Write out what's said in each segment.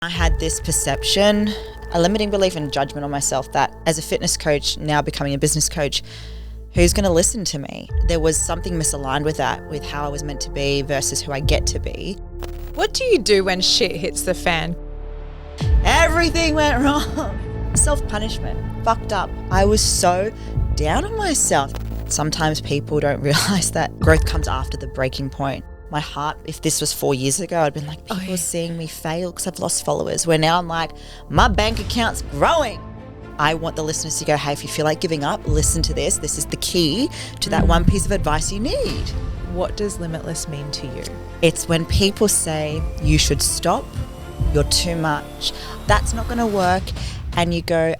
I had this perception, a limiting belief and judgment on myself that as a fitness coach, now becoming a business coach, who's going to listen to me? There was something misaligned with that, with how I was meant to be versus who I get to be. What do you do when shit hits the fan? Everything went wrong. Self-punishment. Fucked up. I was so down on myself. Sometimes people don't realize that growth comes after the breaking point. My heart, if this was 4 years ago, I'd been like, people are seeing me fail because I've lost followers. Where now I'm like, my bank account's growing. I want the listeners to go, hey, if you feel like giving up, listen to this. This is the key to that one piece of advice you need. What does limitless mean to you? It's when people say you should stop, you're too much, that's not going to work. And you go,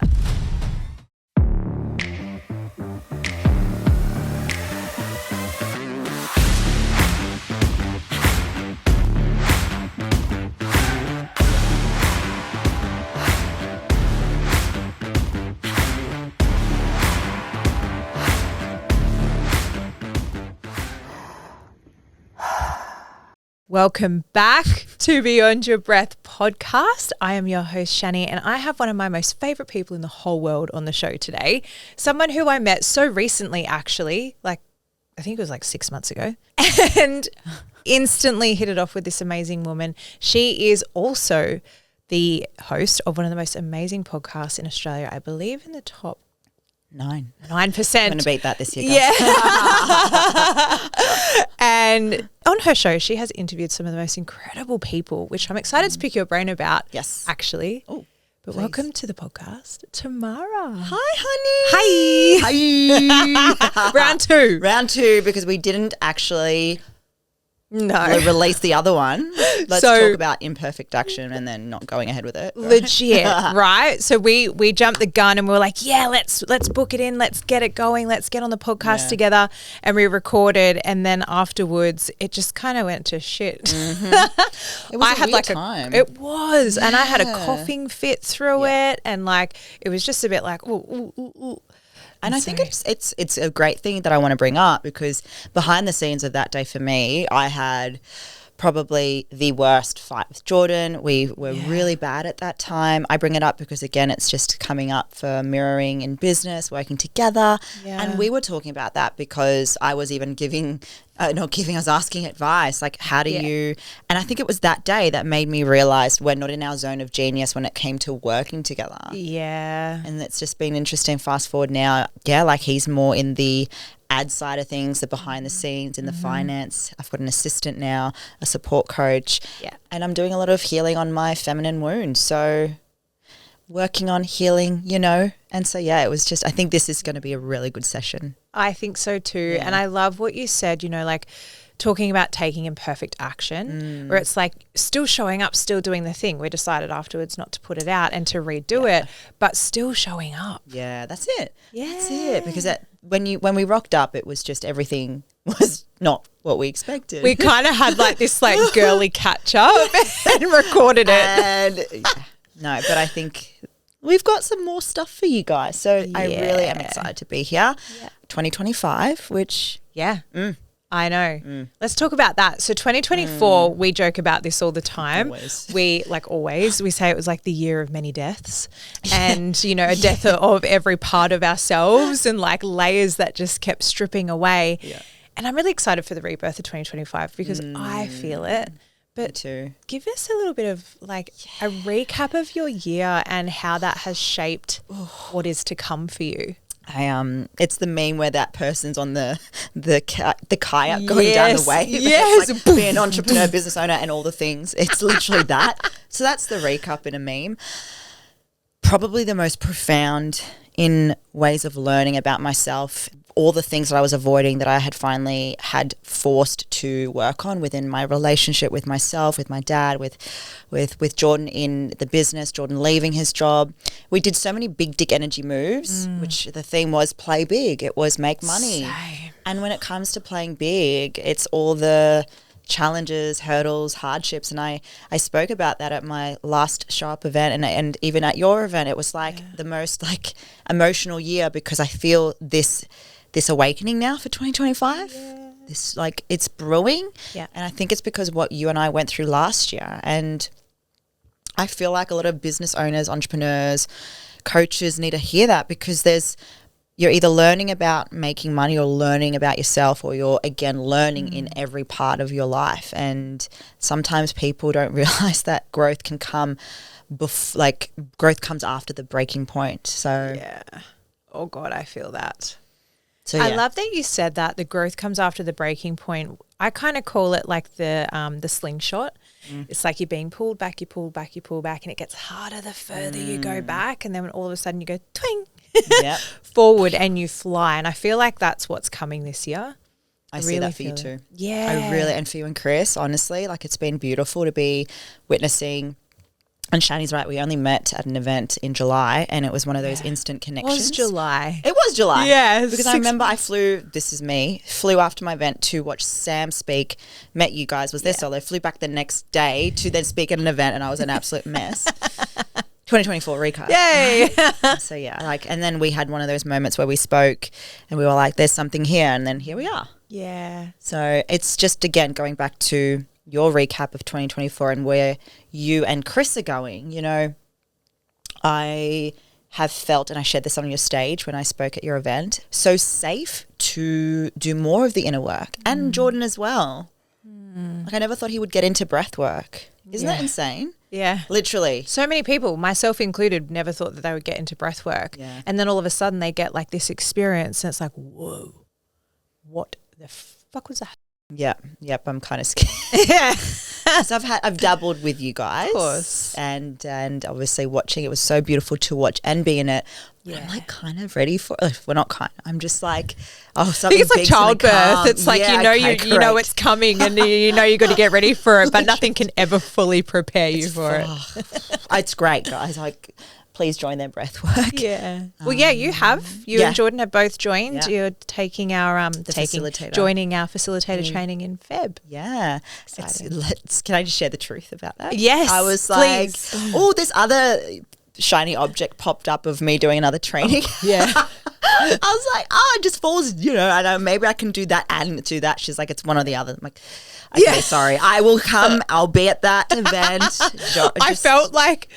Welcome back to Beyond Your Breath podcast. I am your host, Shanni, and I have one of my most favorite people in the whole world on the show today. Someone who I met so recently, actually, I think it was 6 months ago, and instantly hit it off with this amazing woman. She is also the host of one of the most amazing podcasts in Australia, I believe in the top 9%. I'm going to beat that this year, guys. Yeah. And on her show, she has interviewed some of the most incredible people, which I'm excited to pick your brain about. Yes. Actually. Oh, but please. Welcome to the podcast, Tamara. Hi, honey. Hi. Round two. Round two, because we didn't actually release the other one. Let's talk about imperfect action and then not going ahead with it. Right? Legit, right? So we jumped the gun and we were like, yeah, let's book it in. Let's get it going. Let's get on the podcast together. And we recorded, and then afterwards it just kind of went to shit. Mm-hmm. It was a weird time. It was. Yeah. And I had a coughing fit through it, and it was just a bit like, ooh. And I think it's a great thing that I want to bring up, because behind the scenes of that day for me, I had probably the worst fight with Jordan. We were really bad at that time. I bring it up because, again, it's just coming up for mirroring in business, working together. Yeah. And we were talking about that because I was even I was asking advice, like, how do you, and I think it was that day that made me realize we're not in our zone of genius when it came to working together. Yeah. And it's just been interesting. Fast forward now, he's more in the ad side of things, the behind the scenes, in the finance. I've got an assistant now, a support coach, and I'm doing a lot of healing on my feminine wounds. So working on healing, and so it was just, I think this is going to be a really good session. I think so too. And I love what you said, talking about taking imperfect action, where it's still showing up, still doing the thing. We decided afterwards not to put it out and to redo it, but still showing up. Yeah, that's it. Yeah. That's it. Because when we rocked up, it was just everything was not what we expected. We kind of had this girly catch up and recorded it. And no, but I think we've got some more stuff for you guys. So I really am excited to be here. Yeah. 2025, which... I know. Let's talk about that. So 2024, we joke about this all the time. Always. We say it was the year of many deaths, and, a death of every part of ourselves, and layers that just kept stripping away. Yeah. And I'm really excited for the rebirth of 2025 because I feel it. But me too. Give us a little bit of a recap of your year and how that has shaped what is to come for you. It's the meme where that person's on the kayak going down the wave. Yes. Be an entrepreneur, business owner, and all the things. It's literally that. So that's the recap in a meme. Probably the most profound in ways of learning about myself. All the things that I was avoiding that I had finally had forced to work on within my relationship with myself, with my dad, with Jordan in the business, Jordan leaving his job. We did so many big dick energy moves, which the theme was play big. It was make money. Same. And when it comes to playing big, it's all the challenges, hurdles, hardships. And I spoke about that at my last Show Up event and even at your event. It was the most emotional year because I feel this awakening now for 2025. This it's brewing. Yeah. And I think it's because what you and I went through last year. And I feel like a lot of business owners, entrepreneurs, coaches need to hear that, because you're either learning about making money or learning about yourself, or you're again learning in every part of your life. And sometimes people don't realize that growth can come growth comes after the breaking point. So Yeah. Oh God, I feel that. So I love that you said that the growth comes after the breaking point. I kind of call it like the slingshot. It's like you're being pulled back, you pull back, you pull back, and it gets harder the further you go back. And then when all of a sudden you go twing forward and you fly. And I feel like that's what's coming this year. I see that for you too. Yeah. I really, and for you and Chris, honestly, like it's been beautiful to be witnessing. And Shanni's right, we only met at an event in July, and it was one of those instant connections. It was July. It was July. Yeah. Because I remember I flew after my event to watch Sam speak, met you guys, was there solo, flew back the next day to then speak at an event, and I was an absolute mess. 2024 recap. Yay. So and then we had one of those moments where we spoke and we were like, there's something here, and then here we are. Yeah. So it's just, again, going back to your recap of 2024 and where you and Chris are going. You know, I have felt, and I shared this on your stage when I spoke at your event, so safe to do more of the inner work, and Jordan as well. Like I never thought he would get into breath work. Isn't that insane? Yeah. Literally. So many people, myself included, never thought that they would get into breath work. Yeah. And then all of a sudden they get like this experience and it's like, whoa, what the fuck was that? Yep. I'm kind of scared. Yeah. So I've dabbled with you guys, Of course, and obviously watching it was so beautiful to watch and be in it. But I'm like kind of ready for. We're not kind. I'm just like, something. I think it's like big's gonna childbirth. come. It's like you know it's coming, and you know you got to get ready for it, but nothing can ever fully prepare you for it. It's great, guys. Like, please join their breath work. Yeah. Well, you and Jordan have both joined. Yeah. You're taking our facilitator. joining our facilitator training in Feb. Yeah. Can I just share the truth about that? Yes. I was please. like, this other shiny object popped up of me doing another training. Yeah. I was like, it just falls, I know, maybe I can do that and do that. She's like, it's one or the other. I'm like, okay, sorry. I will come. I'll be at that event. I felt like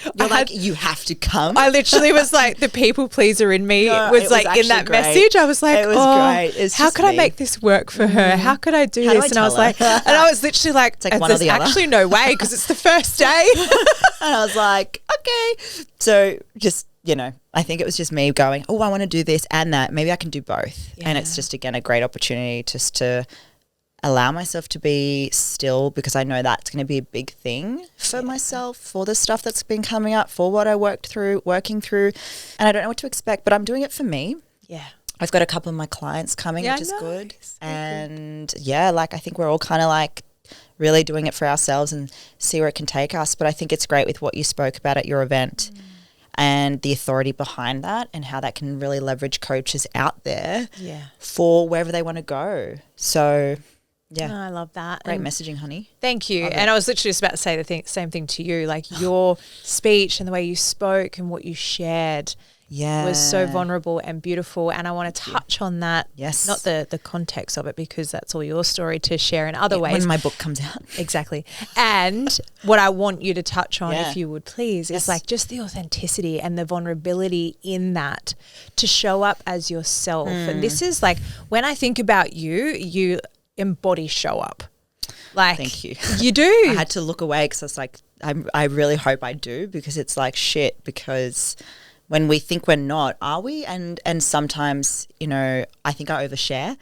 you have to come. I literally was like, the people pleaser in me was like in that great. message. I was like, it was great. It's how could I make this work for her? How could I do this? And I was like, and I was literally like, it's like one or the other. Actually no way, because it's the first day. And I was like, okay. So just, I think it was just me going, I want to do this and that. Maybe I can do both. Yeah. And it's just, again, a great opportunity just to allow myself to be still, because I know that's going to be a big thing for myself, for the stuff that's been coming up, for what I working through. And I don't know what to expect, but I'm doing it for me. Yeah. I've got a couple of my clients coming, which is good. And I think we're all kind of like really doing it for ourselves and see where it can take us. But I think it's great with what you spoke about at your event. And the authority behind that, and how that can really leverage coaches out there for wherever they want to go. So, I love that. Great messaging, honey. Thank you. And I was literally just about to say the same thing to you. Like your speech and the way you spoke and what you shared was so vulnerable and beautiful. And I want to touch on that. Yes. Not the context of it, because that's all your story to share in other ways. When my book comes out. Exactly. And what I want you to touch on, if you would please, is like just the authenticity and the vulnerability in that, to show up as yourself. And this is like, when I think about you embody show up. Like, thank you. You do. I had to look away because I was like, I really hope I do, because it's like shit, because when we think we're not, are we? And sometimes, I think I overshare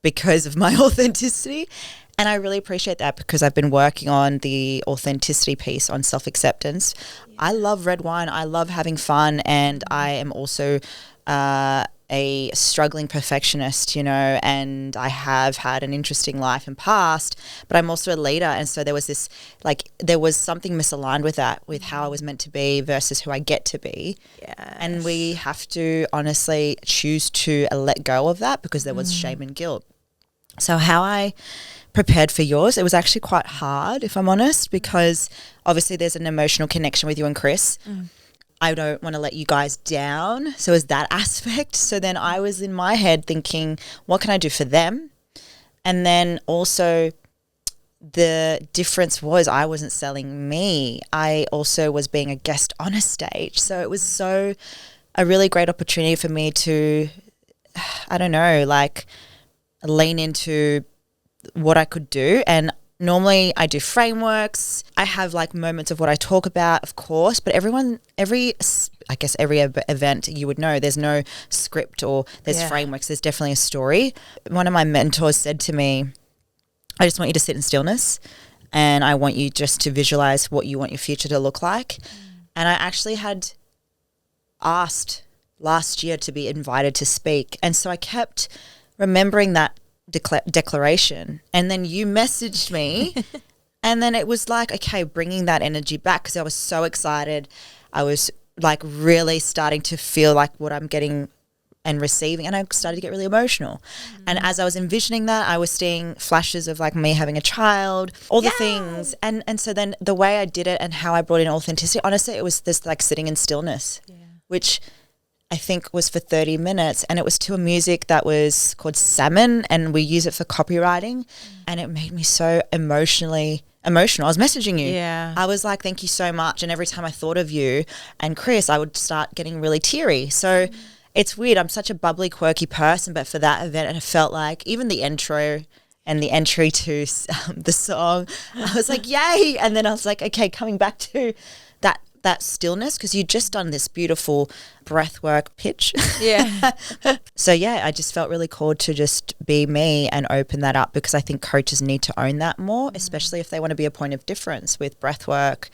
because of my authenticity. And I really appreciate that, because I've been working on the authenticity piece on self-acceptance. I love red wine. I love having fun. And I am also a struggling perfectionist, and I have had an interesting life and past, but I'm also a leader. And so there was something misaligned with that, with how I was meant to be versus who I get to be. Yes. And we have to honestly choose to let go of that, because there was shame and guilt. So how I prepared for yours, it was actually quite hard, if I'm honest, because obviously there's an emotional connection with you and Chris. I don't want to let you guys down. So is that aspect. So then I was in my head thinking, what can I do for them? And then also the difference was I wasn't selling me. I also was being a guest on a stage. So it was a really great opportunity for me to, I don't know, like lean into what I could do. And normally I do frameworks. I have like moments of what I talk about, of course, but every event you would know there's no script or there's frameworks. There's definitely a story. One of my mentors said to me, I just want you to sit in stillness and I want you just to visualize what you want your future to look like. And I actually had asked last year to be invited to speak. And so I kept remembering that declaration. And then you messaged me and then it was like, okay, bringing that energy back because I was so excited. I was like really starting to feel like what I'm getting and receiving, and I started to get really emotional. And as I was envisioning that, I was seeing flashes of like me having a child, all the things. And so then the way I did it and how I brought in authenticity, honestly, it was this like sitting in stillness, which I think was for 30 minutes. And it was to a music that was called Salmon, and we use it for copywriting. And it made me so emotional. I was messaging you. Yeah. I was like, thank you so much. And every time I thought of you and Chris, I would start getting really teary. So it's weird. I'm such a bubbly, quirky person, but for that event, it felt like even the intro and the entry to the song, I was like, yay. And then I was like, okay, coming back to that stillness, because you'd just done this beautiful breathwork pitch. Yeah. So yeah, I just felt really called to just be me and open that up, because I think coaches need to own that more, especially if they want to be a point of difference with breathwork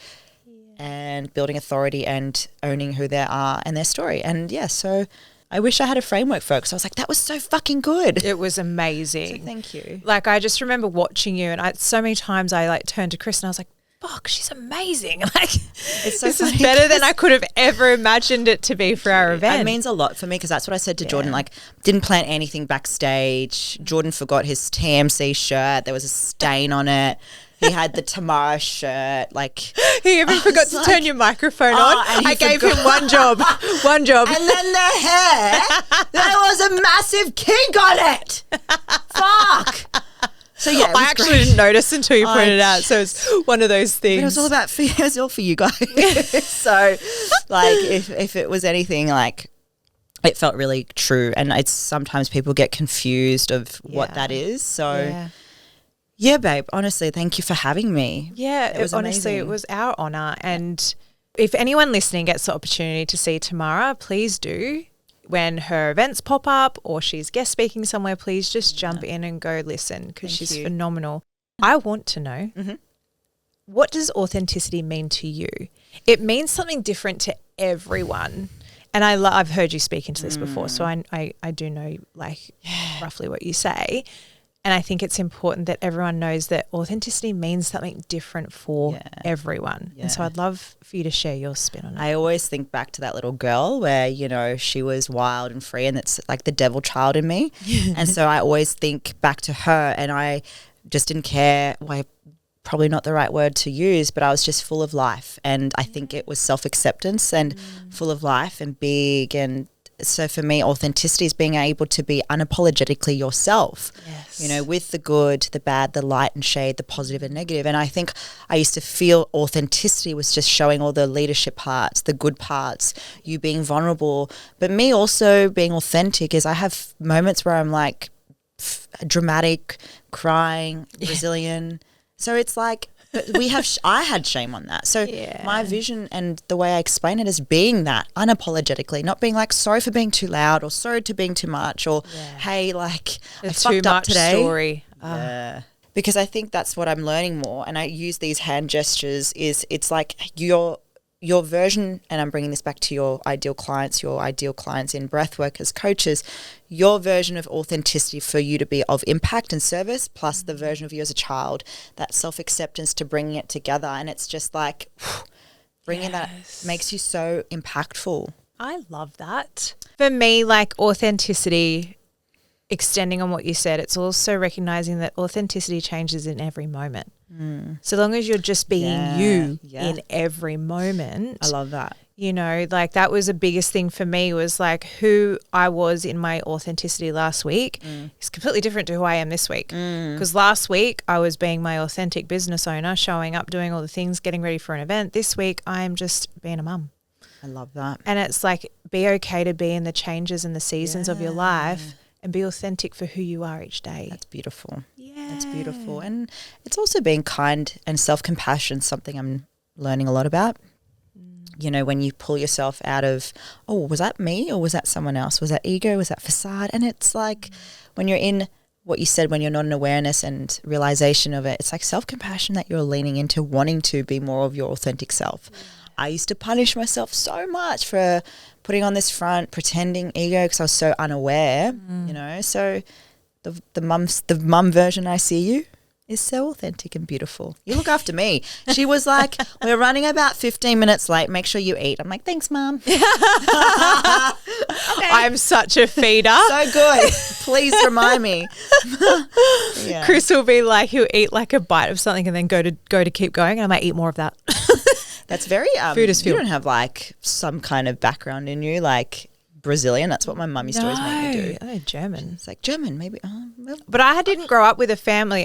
and building authority and owning who they are and their story. And yeah, so I wish I had a framework for it, because I was like, that was so fucking good. It was amazing. So thank you. Like, I just remember watching you, and so many times I like turned to Chris and I was like, fuck, she's amazing. Like, it's so this is better than I could have ever imagined it to be for our event. It means a lot for me, because that's what I said to Jordan. Like, didn't plan anything backstage. Jordan forgot his TMC shirt. There was a stain on it. He had the Tamara shirt. Like, he even forgot to turn your microphone on. I gave him one job. And then the hair, there was a massive kink on it. Fuck. So yeah, I actually didn't notice until you pointed it out. So it's one of those things. But it was all about it was all for you guys. So like, if it was anything, like, it felt really true. And it's sometimes people get confused of what that is. So yeah, babe, honestly, thank you for having me. Yeah, it was honestly, amazing. it was our honor. And if anyone listening gets the opportunity to see Tamara, please do. When her events pop up or she's guest speaking somewhere, please just jump in and go listen, because she's phenomenal. I want to know, what does authenticity mean to you? It means something different to everyone. And I've heard you speak into this before, so I do know like roughly what you say. And I think it's important that everyone knows that authenticity means something different for everyone. Yeah. And so I'd love for you to share your spin on it. I always think back to that little girl where, you know, she was wild and free, and it's like the devil child in me. And so I always think back to her, and I just didn't care. Well, probably not the right word to use, but I was just full of life. And I think it was self-acceptance and full of life and big. And so for me, authenticity is being able to be unapologetically yourself, you know, with the good, the bad, the light and shade, the positive and negative. And I think I used to feel authenticity was just showing all the leadership parts, the good parts, you being vulnerable. But me also being authentic is I have moments where I'm like dramatic, crying, Brazilian. So it's like, but I had shame on that. So my vision and the way I explain it is being that unapologetically, not being like, sorry for being too loud or sorry to being too much or, hey, like I fucked up today. Story. Because I think that's what I'm learning more. And I use these hand gestures it's like your version, and I'm bringing this back to your ideal clients in breathwork as coaches, your version of authenticity for you to be of impact and service, plus the version of you as a child, that self-acceptance to bringing it together. And it's just like bringing that makes you so impactful. I love that. For me, like authenticity, extending on what you said, it's also recognizing that authenticity changes in every moment. So long as you're just being you in every moment. I love that. You know, like that was the biggest thing for me, was like who I was in my authenticity last week is completely different to who I am this week. Because last week I was being my authentic business owner, showing up, doing all the things, getting ready for an event. This week I'm just being a mum. I love that. And it's like, be okay to be in the changes and the seasons of your life and be authentic for who you are each day. That's beautiful. Yeah. That's beautiful. And it's also being kind and self-compassion, something I'm learning a lot about. You know, when you pull yourself out of, oh, was that me or was that someone else? Was that ego? Was that facade? And it's like when you're in what you said, when you're not in awareness and realization of it, it's like self-compassion that you're leaning into, wanting to be more of your authentic self. I used to punish myself so much for putting on this front, pretending ego, because I was so unaware, you know. So the mum version I see you is so authentic and beautiful. You look after me. She was like, we're running about 15 minutes late. Make sure you eat. I'm like, thanks, Mum. Okay. I'm such a feeder. So good. Please remind me. Yeah. Chris will be like, he'll eat like a bite of something and then go to keep going, and I might eat more of that. That's very food is you fuel. don't have like some kind of background in you, like Brazilian. That's what my mum used to always make me do. Oh, German. It's like German, maybe. Well, But I didn't grow up with a family.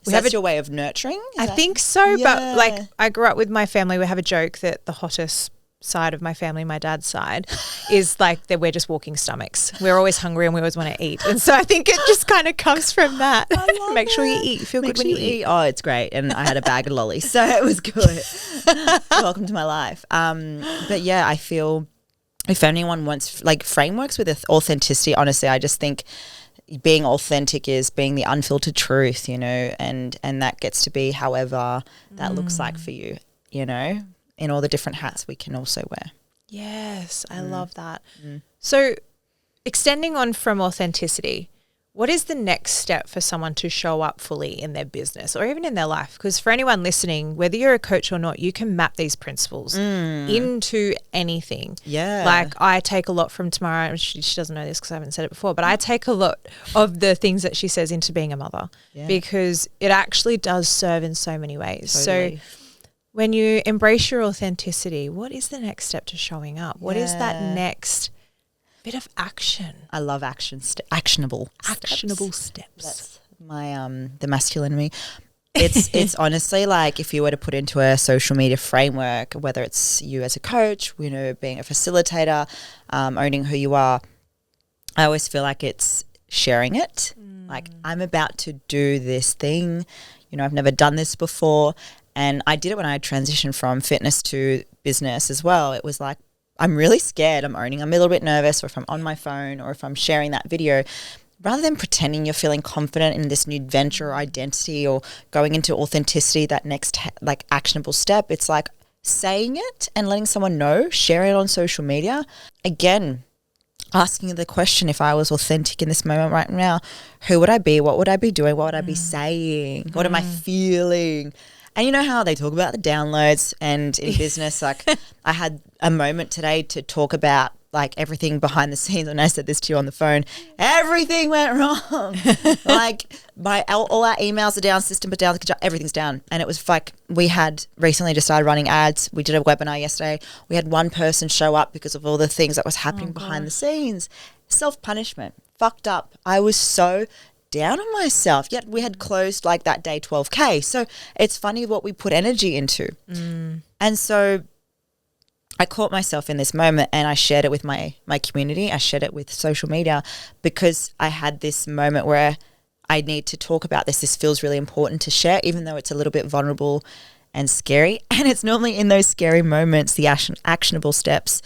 we have your way of nurturing. I think so, but like I grew up with my family. We have a joke that the hottest side of my family, my dad's side, is like that we're just walking stomachs. We're always hungry and we always want to eat. And so I think it just kind of comes from that. Make sure you eat. You feel good when you eat. Oh, it's great. And I had a bag of lollies, so it was good. Welcome to my life. But yeah, I feel if anyone wants like frameworks with authenticity, honestly, I just think being authentic is being the unfiltered truth, you know, and that gets to be however that looks like for you, you know, in all the different hats we can also wear. Yes, I love that. So extending on from authenticity, what is the next step for someone to show up fully in their business or even in their life? Because for anyone listening, whether you're a coach or not, you can map these principles into anything. Yeah. Like I take a lot from Tamara. She doesn't know this because I haven't said it before, but I take a lot of the things that she says into being a mother because it actually does serve in so many ways. Totally. So when you embrace your authenticity, what is the next step to showing up? What is that next bit of action? I love actionable steps. That's my the masculine in me. It's honestly like if you were to put into a social media framework, whether it's you as a coach, you know, being a facilitator, owning who you are, I always feel like it's sharing it. Like I'm about to do this thing, you know, I've never done this before. And I did it when I transitioned from fitness to business as well. It was like, I'm really scared. I'm owning. I'm a little bit nervous, or if I'm on my phone or if I'm sharing that video, rather than pretending you're feeling confident in this new venture or identity or going into authenticity, that next like actionable step, it's like saying it and letting someone know, sharing it on social media. Again, asking the question, if I was authentic in this moment right now, who would I be? What would I be doing? What would I be saying? What am I feeling? And you know how they talk about the downloads, and in business, like I had a moment today to talk about like everything behind the scenes. And I said this to you on the phone, everything went wrong. Like all our emails are down, system are down, everything's down. And it was like we had recently just started running ads. We did a webinar yesterday. We had one person show up because of all the things that was happening behind the scenes. Self-punishment, fucked up. I was so down on myself, yet we had closed like that day 12K. So it's funny what we put energy into. And so I caught myself in this moment and I shared it with my community. I shared it with social media because I had this moment where I need to talk about this. This feels really important to share, even though it's a little bit vulnerable and scary. And it's normally in those scary moments, the actionable steps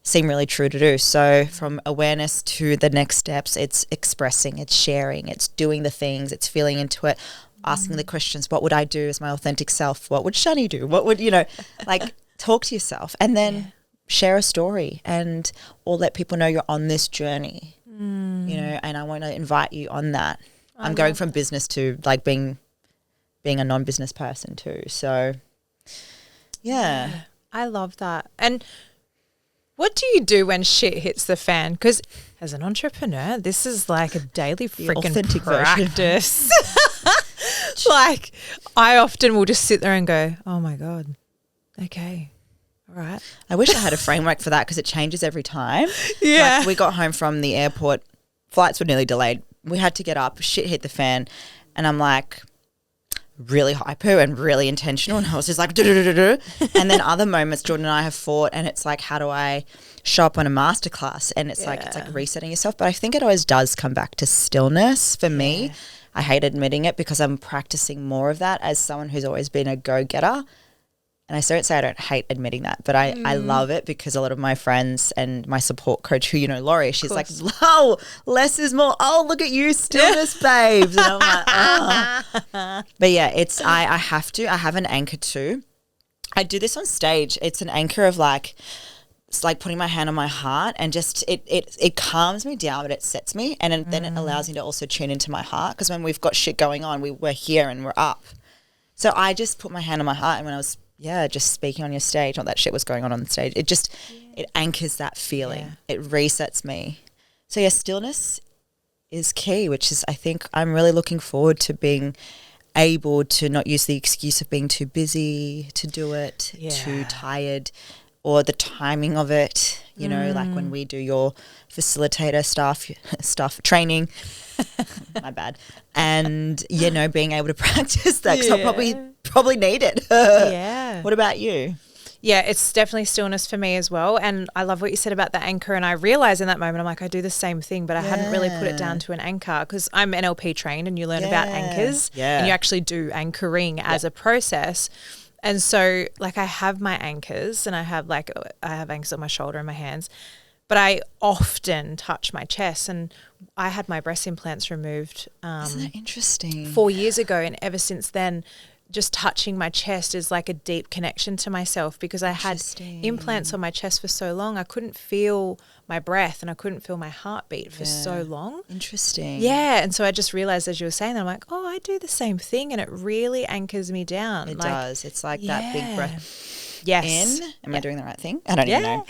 seem really true to do. So from awareness to the next steps, it's expressing, it's sharing, it's doing the things, it's feeling into it, asking the questions, what would I do as my authentic self? What would Shanni do? What would, you know, like talk to yourself and then share a story or let people know you're on this journey, you know, and I want to invite you on that. I'm going from business to like being a non-business person too. So yeah. I love that. And what do you do when shit hits the fan? Because as an entrepreneur, this is like a daily freaking practice. Like I often will just sit there and go, oh my God, okay, Right. I wish I had a framework for that because it changes every time. Yeah. Like we got home from the airport, flights were nearly delayed. We had to get up, shit hit the fan, and I'm like really hyper and really intentional, and I was just like do. And then other moments Jordan and I have fought, and it's like, how do I show up on a masterclass? And it's like resetting yourself. But I think it always does come back to stillness for me. I hate admitting it because I'm practicing more of that as someone who's always been a go-getter. And I don't say I don't hate admitting that, but I love it because a lot of my friends and my support coach, who, you know, Laurie, she's like, oh, less is more. Oh, look at you, stillness babes. And I'm like, oh. But yeah, I have an anchor too. I do this on stage. It's an anchor of like, it's like putting my hand on my heart, and just it calms me down, but it sets me. And then it allows me to also tune into my heart, because when we've got shit going on, we're here and we're up. So I just put my hand on my heart, and when I was just speaking on your stage, not that shit was going on the stage, it just it anchors that feeling. It resets me. So yeah, stillness is key, which is, I think I'm really looking forward to being able to not use the excuse of being too busy to do it, too tired, or the timing of it, you know, like when we do your facilitator stuff training, my bad, and, you know, being able to practice that, because I'll probably need it. What about you? Yeah, it's definitely stillness for me as well. And I love what you said about the anchor. And I realized in that moment, I'm like, I do the same thing, but I hadn't really put it down to an anchor, because I'm NLP trained, and you learn about anchors and you actually do anchoring as a process. And so, like, I have my anchors, and I have anchors on my shoulder and my hands, but I often touch my chest. And I had my breast implants removed Isn't that interesting? 4 years ago, and ever since then, just touching my chest is like a deep connection to myself, because I had implants on my chest for so long. I couldn't feel my breath, and I couldn't feel my heartbeat for so long. Interesting. Yeah. And so I just realized, as you were saying that, I'm like, oh, I do the same thing, and it really anchors me down. It does. It's like that big breath. Yes. In. Am I doing the right thing? I don't even know.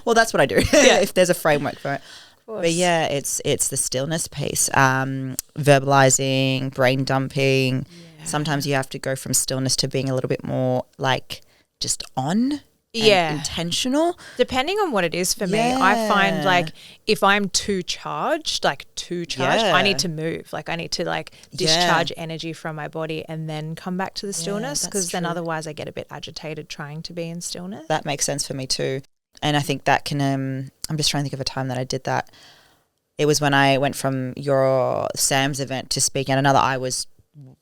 Well, that's what I do. If there's a framework for it. But yeah, it's the stillness piece, verbalizing, brain dumping. Sometimes you have to go from stillness to being a little bit more like just on. Intentional. Depending on what it is for me, I find like if I'm too charged, I need to move. Like I need to like discharge energy from my body and then come back to the stillness, because then otherwise I get a bit agitated trying to be in stillness. That makes sense for me too. And I think that can, I'm just trying to think of a time that I did that. It was when I went from your Sam's event to speak at another. I was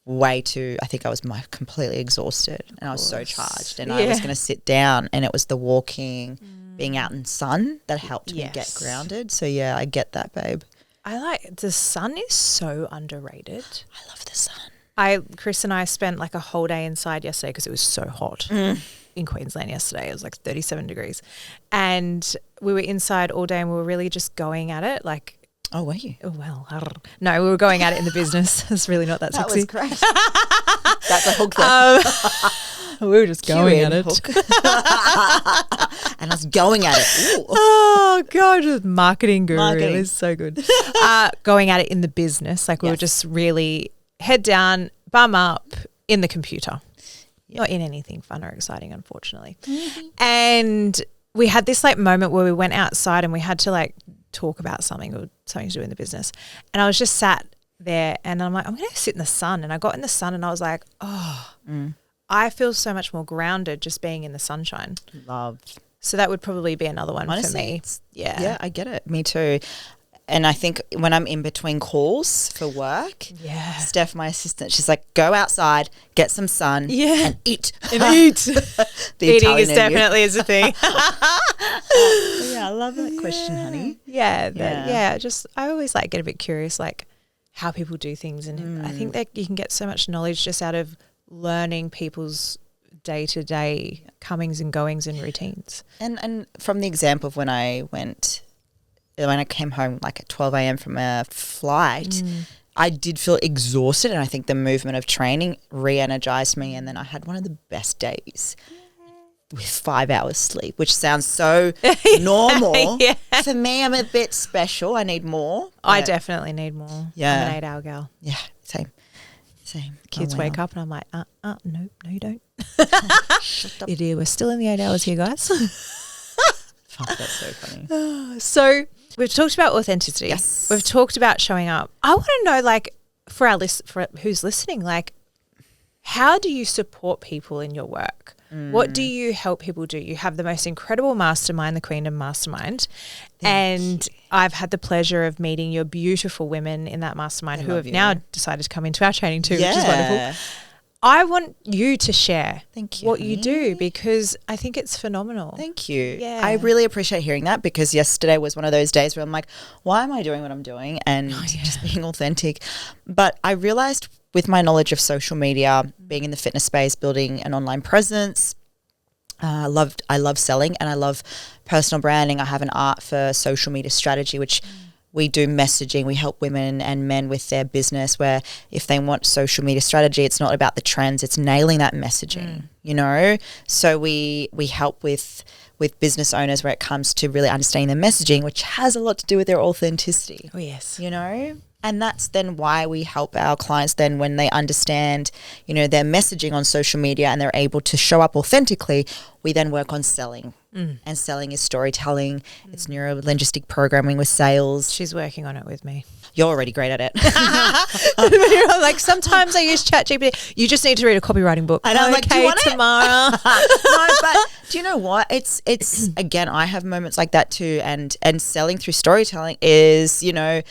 I think I was completely exhausted, and I was so charged, and I was going to sit down, and it was the walking, being out in sun that helped me get grounded. So yeah, I get that, babe. I like the sun is so underrated. I love the sun. Chris and I spent like a whole day inside yesterday because it was so hot in Queensland yesterday. It was like 37 degrees, and we were inside all day, and we were really just going at it like. Oh, were you? Well, no, we were going at it in the business. It's really not that sexy. That was great. That's a hook thing. We were just going at it. And I was going at it. Ooh. Oh, God, just marketing guru. It was so good. Going at it in the business. Like we were just really head down, bum up in the computer. Not in anything fun or exciting, unfortunately. And we had this like moment where we went outside and we had to like talk about something or something to do in the business. And I was just sat there and I'm like, I'm going to sit in the sun. And I got in the sun and I was like, I feel so much more grounded just being in the sunshine. Love. So that would probably be another one for me. Yeah, I get it. Me too. And I think when I'm in between calls for work, Steph, my assistant, she's like, go outside, get some sun and eat. Eating is definitely is a thing. I love that question, honey. I always like get a bit curious, like how people do things. And I think that you can get so much knowledge just out of learning people's day-to-day comings and goings and routines. And from the example of when I came home like at 12 a.m. from a flight, I did feel exhausted, and I think the movement of training re-energized me, and then I had one of the best days with 5 hours sleep, which sounds so normal. For me, I'm a bit special. I need more. I definitely need more. I'm an 8-hour gal. Yeah, same. Same. Kids Oh, wow. wake up and I'm like, no, you don't. Shut up. Idiot, we're still in the 8 hours here, guys. Fuck, that's so funny. So we've talked about authenticity. Yes. We've talked about showing up. I want to know, like, for who's listening, like, how do you support people in your work? What do you help people do? You have the most incredible mastermind, the Queendom Mastermind. And I've had the pleasure of meeting your beautiful women in that mastermind who have now decided to come into our training too, which is wonderful. I want you to share what you do because I think it's phenomenal. Thank you. Yeah. I really appreciate hearing that because yesterday was one of those days where I'm like, why am I doing what I'm doing? And just being authentic. But I realized with my knowledge of social media, being in the fitness space, building an online presence, I love selling and I love personal branding. I have an art for social media strategy, which we do messaging. We help women and men with their business where if they want social media strategy, it's not about the trends, it's nailing that messaging, you know? So we help with business owners where it comes to really understanding their messaging, which has a lot to do with their authenticity. Oh, yes. You know? And that's then why we help our clients then when they understand, you know, their messaging on social media and they're able to show up authentically, we then work on selling. And selling is storytelling. It's neuro-linguistic programming with sales. She's working on it with me. You're already great at it. Like sometimes I use ChatGPT. You just need to read a copywriting book. And I'm like, do you want Tamara. No, but do you know what? It's again, I have moments like that too. And selling through storytelling is, you know,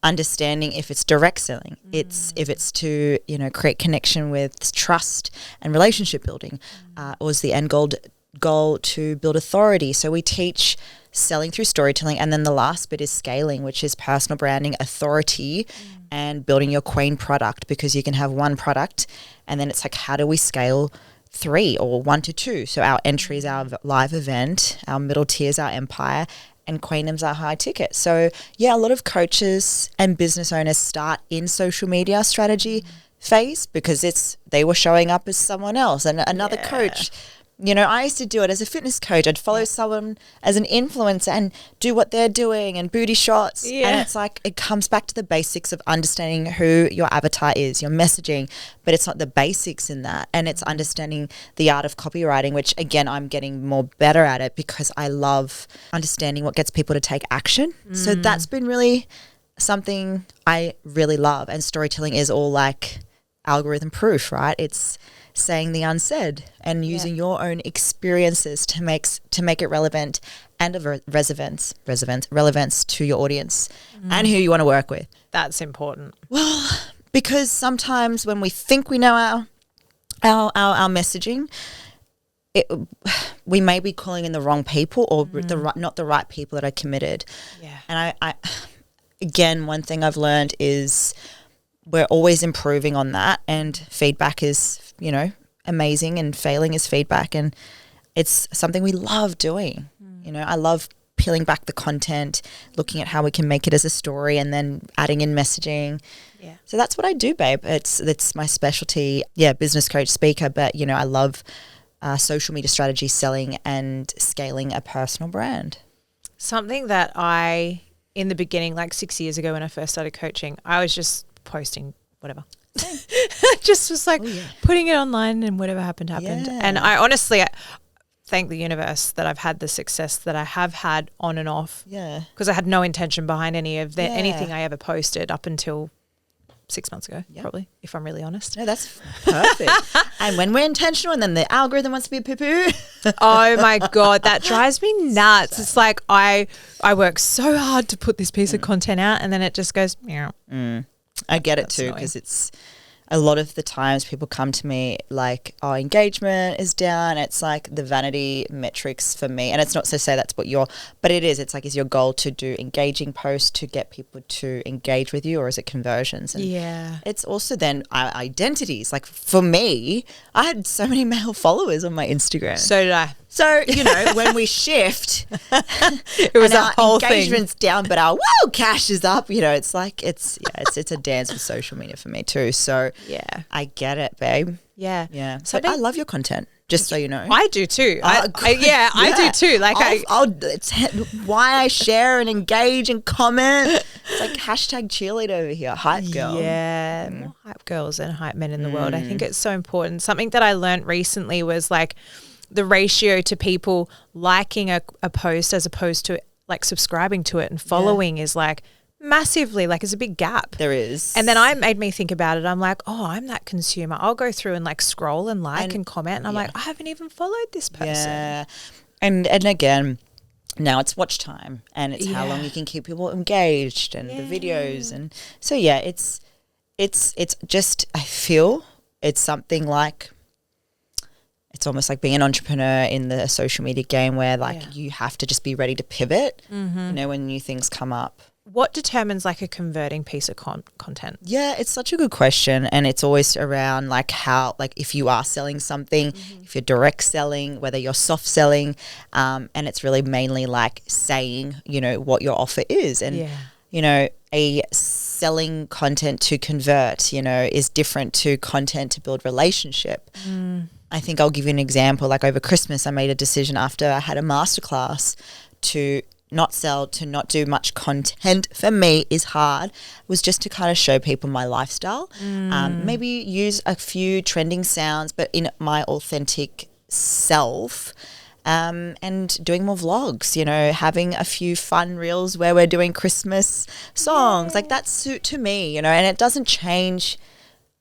understanding if it's direct selling, if it's to, you know, create connection with trust and relationship building, or is the end goal to build authority. So we teach selling through storytelling, and then the last bit is scaling, which is personal branding, authority, and building your queen product, because you can have one product and then it's like, how do we scale 3 or 1 to 2? So our entry is our live event, our middle tier is our empire, and Queendom's our high ticket. So yeah, a lot of coaches and business owners start in social media strategy phase because they were showing up as someone else and another coach. You know, I used to do it as a fitness coach. I'd follow someone as an influencer and do what they're doing and booty shots. And it's like, it comes back to the basics of understanding who your avatar is, your messaging, but it's not the basics in that. And it's understanding the art of copywriting, which again, I'm getting more better at it because I love understanding what gets people to take action. So that's been really something I really love. And storytelling is all like algorithm proof, right? It's saying the unsaid and using your own experiences to make it relevant and of relevance to your audience and who you want to work with. That's important. Well, because sometimes when we think we know our messaging, we may be calling in the wrong people or not the right people that are committed. Yeah. And I again, one thing I've learned is we're always improving on that, and feedback is, you know, amazing, and failing is feedback, and it's something we love doing. You know, I love peeling back the content, looking at how we can make it as a story, and then adding in messaging. Yeah. So that's what I do, babe. It's my specialty. Yeah, business coach, speaker, but you know, I love social media strategy, selling, and scaling a personal brand. Something that in the beginning, like 6 years ago when I first started coaching, I was just posting whatever. Just was like putting it online and whatever happened. And I honestly thank the universe that I've had the success that I have had on and off. Yeah. Because I had no intention behind anything I ever posted up until 6 months ago, probably, if I'm really honest. No, that's perfect. And when we're intentional and then the algorithm wants to be a poo-poo. Oh my God, that drives me nuts. It's like I work so hard to put this piece of content out and then it just goes, meow. I get it too, because it's a lot of the times people come to me like, oh, engagement is down. It's like the vanity metrics for me. And it's not to say that's what but it is. It's like, is your goal to do engaging posts to get people to engage with you, or is it conversions? And it's also then our identities. Like for me, I had so many male followers on my Instagram. So did I. So, you know, when we shift, it was a whole engagement's down, but our cash is up. You know, it's like it's a dance with social media for me too. So yeah, I get it, babe. Yeah. Yeah. So I love your content, just so you know. I do too. I do too. Like it's why I share and engage and comment. It's like hashtag cheerleader over here, hype girl. Yeah, more hype girls and hype men in the world. I think it's so important. Something that I learned recently was like the ratio to people liking a post as opposed to like subscribing to it and following is like massively, like it's a big gap. There is. And then I made me think about it. I'm like, oh, I'm that consumer. I'll go through and like scroll and like and comment. And I'm like, I haven't even followed this person. Yeah. And again, now it's watch time and it's how long you can keep people engaged and the videos. And so, it's just, I feel it's something like, it's almost like being an entrepreneur in the social media game where like you have to just be ready to pivot, you know, when new things come up. What determines like a converting piece of content? Yeah, it's such a good question. And it's always around like how, like if you are selling something, if you're direct selling, whether you're soft selling, and it's really mainly like saying, you know, what your offer is. And, you know, a selling content to convert, you know, is different to content to build relationship. I think I'll give you an example. Like over Christmas, I made a decision after I had a masterclass to not sell, to not do much content. For me is hard, was just to kind of show people my lifestyle. Maybe use a few trending sounds, but in my authentic self. And doing more vlogs, you know, having a few fun reels where we're doing Christmas songs. Like that's suit to me, you know, and it doesn't change,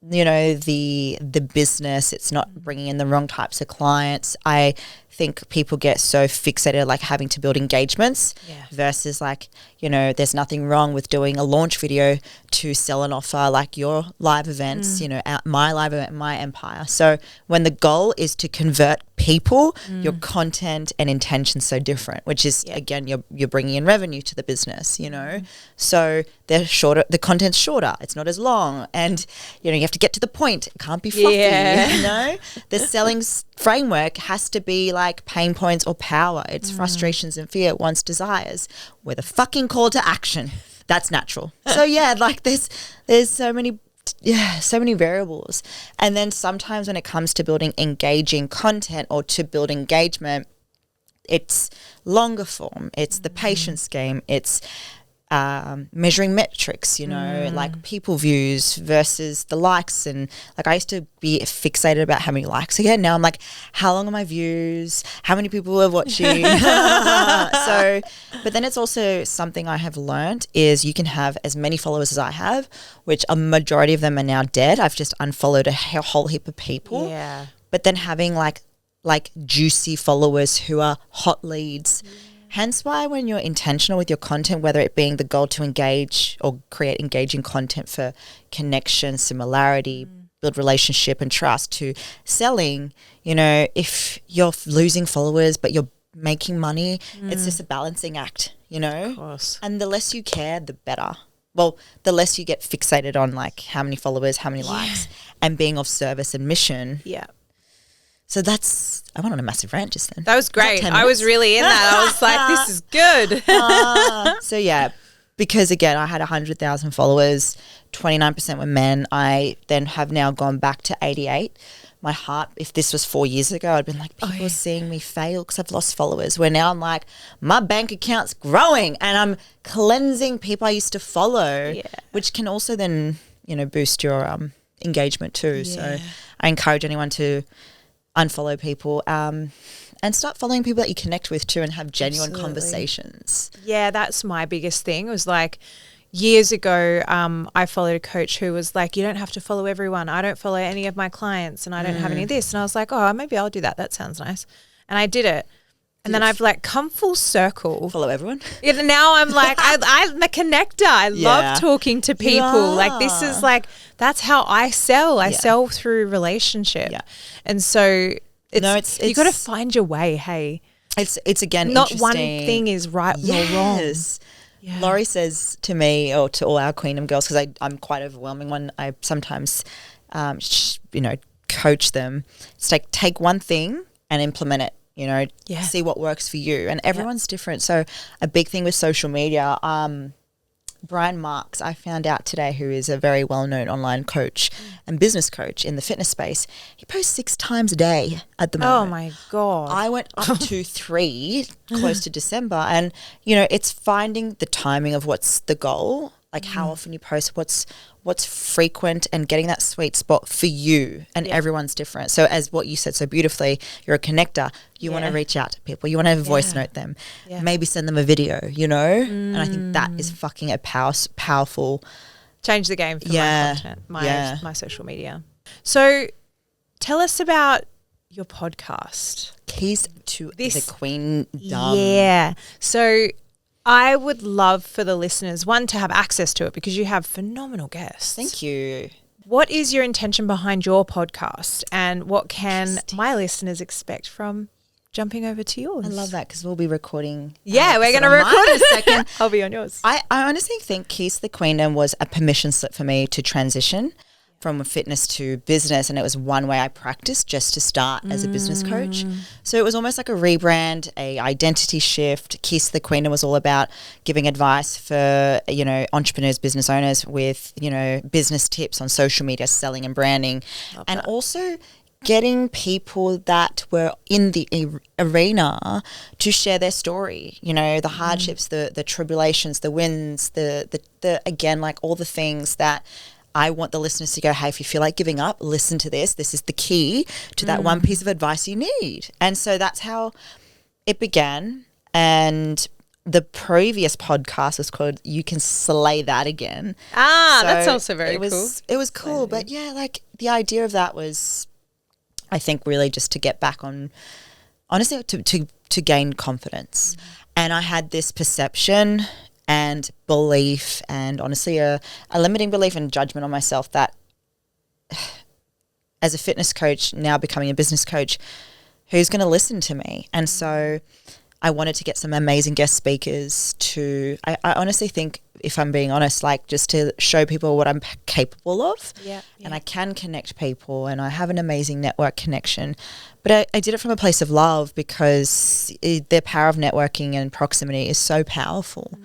you know, the business. It's not bringing in the wrong types of clients. I think people get so fixated like having to build engagements versus like, you know, there's nothing wrong with doing a launch video to sell an offer like your live events, you know, my live event, my empire. So when the goal is to convert people, your content and intention's so different, which is again, you're bringing in revenue to the business, you know. So they're shorter, the content's shorter, it's not as long, and you know, you have to get to the point, it can't be fluffy, you know. The selling framework has to be like pain points or power. It's frustrations and fear, wants, desires, with a fucking call to action. That's natural. So like there's so many variables. And then sometimes when it comes to building engaging content or to build engagement, it's longer form, it's the patience game, it's measuring metrics, you know, like people views versus the likes. And like I used to be fixated about how many likes I get. Now I'm like, how long are my views? How many people are watching? So, but then it's also something I have learned is you can have as many followers as I have, which a majority of them are now dead. I've just unfollowed a whole heap of people. Yeah. But then having like juicy followers who are hot leads. Hence why when you're intentional with your content, whether it being the goal to engage or create engaging content for connection, similarity, build relationship and trust, to selling, you know, if you're losing followers but you're making money, it's just a balancing act, you know. Of course. And the less you care, the better. Well, the less you get fixated on like how many followers, how many likes, and being of service and mission. Yeah. So I went on a massive rant just then. That was great. I was really in that. I was like, this is good. So yeah, because again, I had 100,000 followers, 29% were men. I then have now gone back to 88. My heart, if this was 4 years ago, I'd been like, people are seeing me fail because I've lost followers. Where now I'm like, my bank account's growing and I'm cleansing people I used to follow, which can also then, you know, boost your engagement too. So I encourage anyone to unfollow people and start following people that you connect with too and have genuine conversations. Yeah, that's my biggest thing. It was like years ago, I followed a coach who was like, you don't have to follow everyone. I don't follow any of my clients and I don't have any of this. And I was like, oh, maybe I'll do that. That sounds nice. And I did it. And then I've like come full circle. Follow everyone. Yeah, now I'm like, I'm a connector. I love talking to people. Like this is like, that's how I sell. I sell through relationship. Yeah. And so it's you got to find your way. Hey, it's again, not one thing is right or wrong. Yeah. Laurie says to me or to all our Queendom girls, because I'm quite overwhelming when I sometimes, you know, coach them. It's like take one thing and implement it. You know, see what works for you. And everyone's different. So a big thing with social media, Brian Marks, I found out today, who is a very well-known online coach and business coach in the fitness space. He posts 6 times a day at the moment. Oh my God. I went up to 3 close to December, and it's finding the timing of what's the goal, like how often you post, what's frequent, and getting that sweet spot for you. And everyone's different. So as what you said so beautifully, you're a connector. You want to reach out to people. You want to voice note them. Yeah. Maybe send them a video, And I think that is fucking a powerful. Change the game for my content, my social media. So tell us about your podcast. Keys to the Queendom. Yeah. So I would love for the listeners, one, to have access to it because you have phenomenal guests. Thank you. What is your intention behind your podcast, and what can my listeners expect from jumping over to yours? I love that because we'll be recording. Yeah, we're going to record in a second. I'll be on yours. I honestly think Keys to the Queendom was a permission slip for me to transition from fitness to business, and it was one way I practiced just to start as a business coach. So it was almost like a rebrand, a identity shift. Keys to the Queendom was all about giving advice for entrepreneurs, business owners with business tips on social media, selling and branding, and also getting people that were in the arena to share their story, the hardships, the tribulations, the wins, the again, like all the things that I want the listeners to go, hey, if you feel like giving up, listen to this. This is the key to that one piece of advice you need. And so that's how it began. And the previous podcast was called You Can Slay That Again. So that's also very cool. It was cool. But like the idea of that was, I think, really just to get back on, honestly, to gain confidence. And I had this perception and belief, and honestly a limiting belief and judgment on myself that as a fitness coach, now becoming a business coach, who's going to listen to me? And so I wanted to get some amazing guest speakers I honestly think, if I'm being honest, like just to show people what I'm capable of. And I can connect people, and I have an amazing network connection. But I did it from a place of love because the power of networking and proximity is so powerful.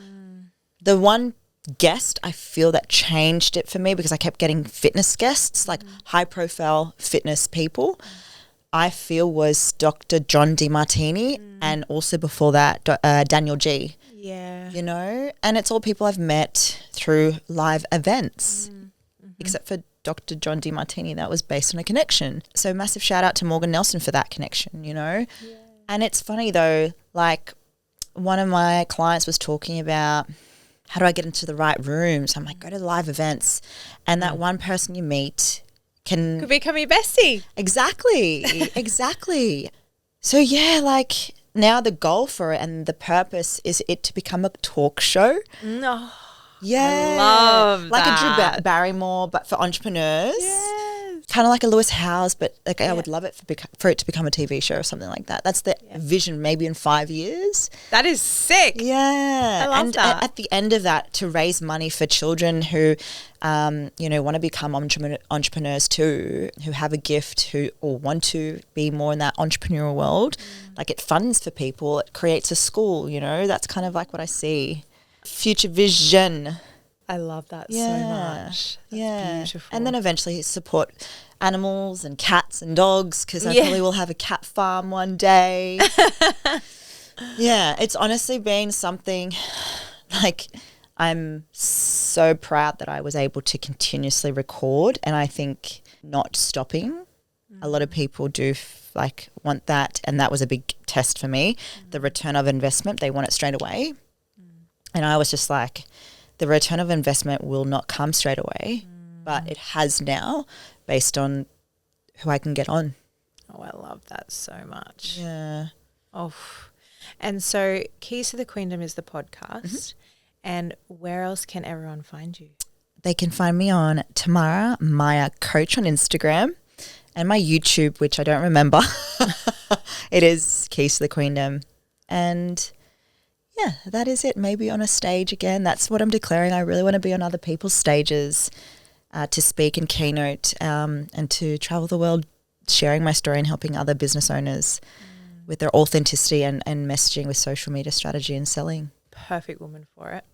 The one guest I feel that changed it for me, because I kept getting fitness guests, like high profile fitness people, I feel was Dr. John DeMartini, and also before that, Daniel G. Yeah. And it's all people I've met through live events, except for Dr. John DeMartini, that was based on a connection. So massive shout out to Morgan Nelson for that connection, And it's funny though, like one of my clients was talking about, how do I get into the right rooms? I'm like, go to the live events, and that one person you meet could become your bestie. Exactly. So yeah, like now the goal for it and the purpose is it to become a talk show. No. Yeah. I love like that. a Drew Barrymore, but for entrepreneurs. Yes. Kind of like a Lewis Howes, but like I would love it for it to become a TV show or something like that. That's the vision, maybe in 5 years. That is sick. Yeah. I love that. At the end of that, to raise money for children who, want to become entrepreneurs too, who have a gift, or want to be more in that entrepreneurial world. Like it funds for people. It creates a school, That's kind of like what I see. Future vision. I love that so much. That's beautiful. And then eventually support animals and cats and dogs, because I probably will have a cat farm one day. It's honestly been something like I'm so proud that I was able to continuously record, and I think not stopping. A lot of people do want that, and that was a big test for me. The return of investment, they want it straight away. And I was just like, the return of investment will not come straight away, but it has now, based on who I can get on. Oh, I love that so much. Yeah. Oh, and so Keys to the Queendom is the podcast. And where else can everyone find you? They can find me on Tamara Meyer Coach on Instagram, and my YouTube, which I don't remember. It is Keys to the Queendom. And yeah, that is it. Maybe on a stage again. That's what I'm declaring. I really want to be on other people's stages to speak and keynote and to travel the world sharing my story and helping other business owners with their authenticity and messaging with social media strategy and selling. Perfect woman for it.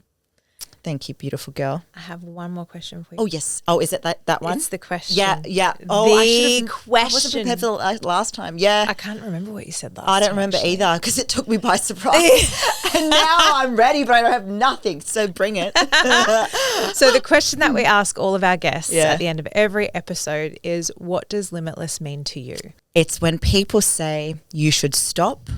Thank you, beautiful girl. I have one more question for you. Oh, yes. Oh, is it that one? It's the question. Yeah. Oh, I wasn't question. prepared for the last time. Yeah. I can't remember what you said last I don't time, remember actually. either because it took me by surprise. And now I'm ready, but I don't have nothing. So bring it. So the question that we ask all of our guests Yeah. at the end of every episode is, what does limitless mean to you? It's when people say you should stop,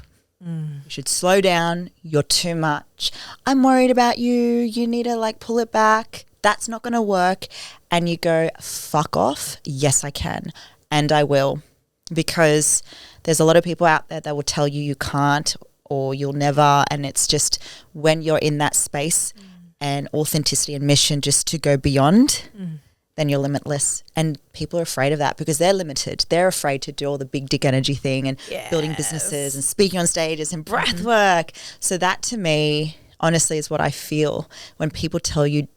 you should slow down, you're too much. I'm worried about you. You need to like pull it back. That's not going to work. And you go, fuck off. Yes, I can. And I will. Because there's a lot of people out there that will tell you can't or you'll never. And it's just when you're in that space and authenticity and mission just to go beyond, then you're limitless. And people are afraid of that because they're limited. They're afraid to do all the big dick energy thing and building businesses and speaking on stages and breath work. So that to me, honestly, is what I feel when people tell you,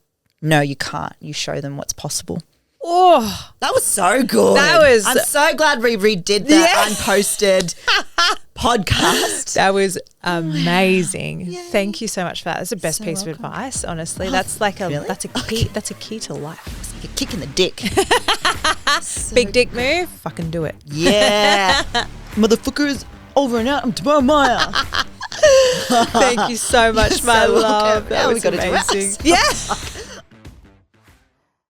no, you can't. You show them what's possible. Oh, That was so good. I'm so glad we redid that unposted podcast. that was amazing. Yay. Thank you so much for that. That's the best So piece of welcome. advice, honestly. That's like really? that's a key to life. You're kicking the dick. Big dick move, fucking do it. Yeah. Motherfuckers, over and out. I'm Tamara Meyer. Thank you so much, my So welcome. love. That Now we was gotta do amazing. ours. Yeah.